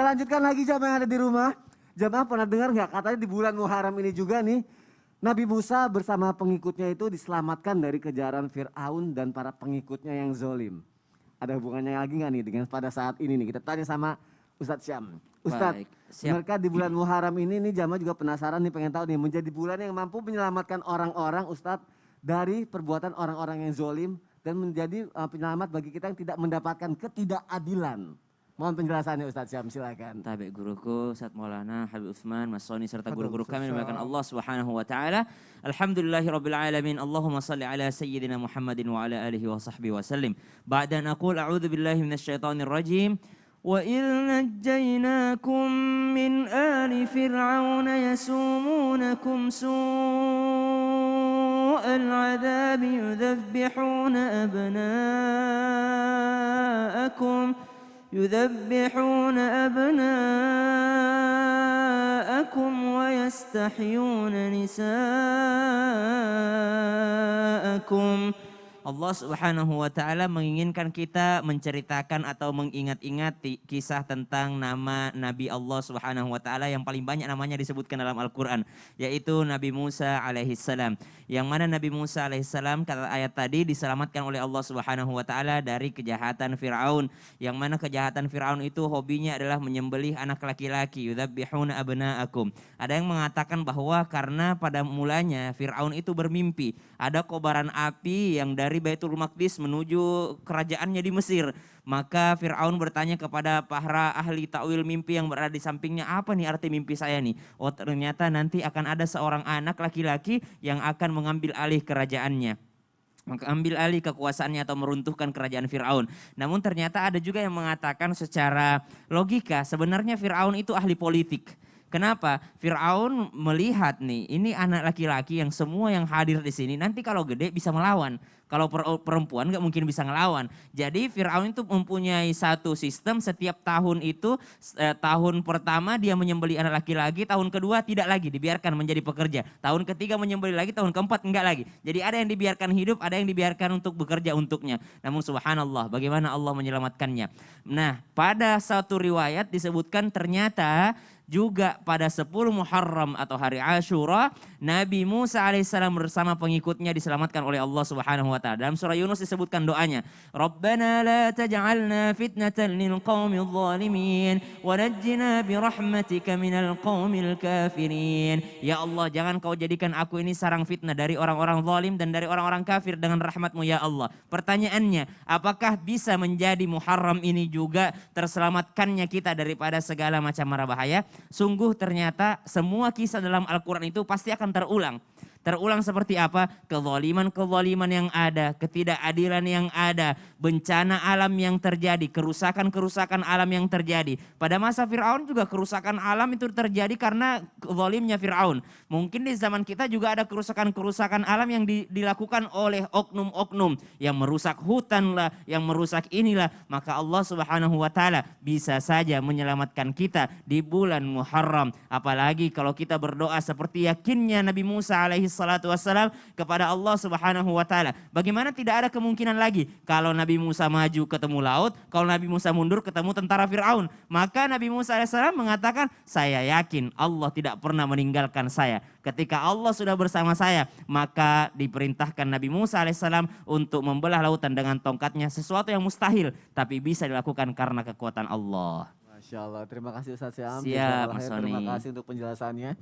lanjutkan lagi jamaah yang ada di rumah. Jamaah pernah dengar nggak katanya di bulan Muharram ini juga nih Nabi Musa bersama pengikutnya itu diselamatkan dari kejaran Fir'aun dan para pengikutnya yang zolim. Ada hubungannya lagi nggak nih dengan pada saat ini nih? Kita tanya sama Ustadz Syam. Ustadz, benarkah di bulan Muharram ini nih jamaah juga penasaran nih pengen tahu nih menjadi bulan yang mampu menyelamatkan orang-orang Ustadz dari perbuatan orang-orang yang zolim dan menjadi penyelamat bagi kita yang tidak mendapatkan ketidakadilan. Mohon penjelasannya Ustadz Syam, silakan. Tabi guruku Ustadz Maulana Habib Utsman Mas Soni serta guru-guru kami dimuliakan Allah Subhanahu wa taala. Alhamdulillahirabbil alamin. Allahumma shalli ala sayyidina Muhammadin wa ala alihi wa sahbihi wasallim. Ba'da an aqul a'udzu billahi minasyaitonir rajim. Wa idh najjaynakum min ali fir'auna yasumunakum su'al 'adzabi yudhabbihuna يذبحون أبناءكم ويستحيون نساءكم. Allah Subhanahu wa taala menginginkan kita menceritakan atau mengingat-ingat kisah tentang nama Nabi Allah Subhanahu wa taala yang paling banyak namanya disebutkan dalam Al-Qur'an, yaitu Nabi Musa alaihissalam. Yang mana Nabi Musa alaihissalam kata ayat tadi diselamatkan oleh Allah Subhanahu wa taala dari kejahatan Firaun. Yang mana kejahatan Firaun itu hobinya adalah menyembelih anak laki-laki, yudzabbihuna abnaakum. Ada yang mengatakan bahwa karena pada mulanya Firaun itu bermimpi ada kobaran api yang dari Baitul Maqdis menuju kerajaannya di Mesir. Maka Fir'aun bertanya kepada para ahli ta'wil mimpi yang berada di sampingnya, apa nih arti mimpi saya nih? Oh ternyata nanti akan ada seorang anak laki-laki yang akan mengambil alih kerajaannya, mengambil alih kekuasaannya atau meruntuhkan kerajaan Fir'aun. Namun ternyata ada juga yang mengatakan secara logika sebenarnya Fir'aun itu ahli politik. Kenapa? Fir'aun melihat nih, ini anak laki-laki yang semua yang hadir di sini nanti kalau gede bisa melawan. Kalau perempuan nggak mungkin bisa ngelawan. Jadi Fir'aun itu mempunyai satu sistem, setiap tahun itu tahun pertama dia menyembelih anak laki-laki, tahun kedua tidak lagi dibiarkan menjadi pekerja. Tahun ketiga menyembelih lagi, tahun keempat enggak lagi. Jadi ada yang dibiarkan hidup, ada yang dibiarkan untuk bekerja untuknya. Namun subhanallah bagaimana Allah menyelamatkannya. Nah pada satu riwayat disebutkan ternyata juga pada 10 Muharram atau hari Ashura, Nabi Musa alaihissalam bersama pengikutnya diselamatkan oleh Allah Subhanahu wa taala. Dalam surah Yunus disebutkan doanya, Rabbana la taj'alna fitnatan lil qaumil zalimin wa najjina bi rahmatika minal qaumil kafirin. Ya Allah, jangan kau jadikan aku ini sarang fitnah dari orang-orang zalim dan dari orang-orang kafir dengan rahmatmu ya Allah. Pertanyaannya, apakah bisa menjadi Muharram ini juga terselamatkannya kita daripada segala macam mara bahaya? Sungguh ternyata semua kisah dalam Al-Quran itu pasti akan terulang. Terulang seperti apa? Kezaliman-kezaliman yang ada, ketidakadilan yang ada, bencana alam yang terjadi, kerusakan-kerusakan alam yang terjadi. Pada masa Fir'aun juga kerusakan alam itu terjadi karena zalimnya Fir'aun. Mungkin di zaman kita juga ada kerusakan-kerusakan alam yang dilakukan oleh oknum-oknum yang merusak hutan lah, yang merusak inilah. Maka Allah Subhanahu wa taala bisa saja menyelamatkan kita di bulan Muharram. Apalagi kalau kita berdoa seperti yakinnya Nabi Musa alaihi salatu wassalam kepada Allah Subhanahu wa taala. Bagaimana tidak ada kemungkinan lagi kalau Nabi Musa maju ketemu laut, kalau Nabi Musa mundur ketemu tentara Firaun. Maka Nabi Musa alaihissalam mengatakan, saya yakin Allah tidak pernah meninggalkan saya. Ketika Allah sudah bersama saya, maka diperintahkan Nabi Musa alaihissalam untuk membelah lautan dengan tongkatnya, sesuatu yang mustahil tapi bisa dilakukan karena kekuatan Allah. Masya Allah, terima kasih Ustadz Syam. Siap, Mas Terima Soni. kasih untuk penjelasannya.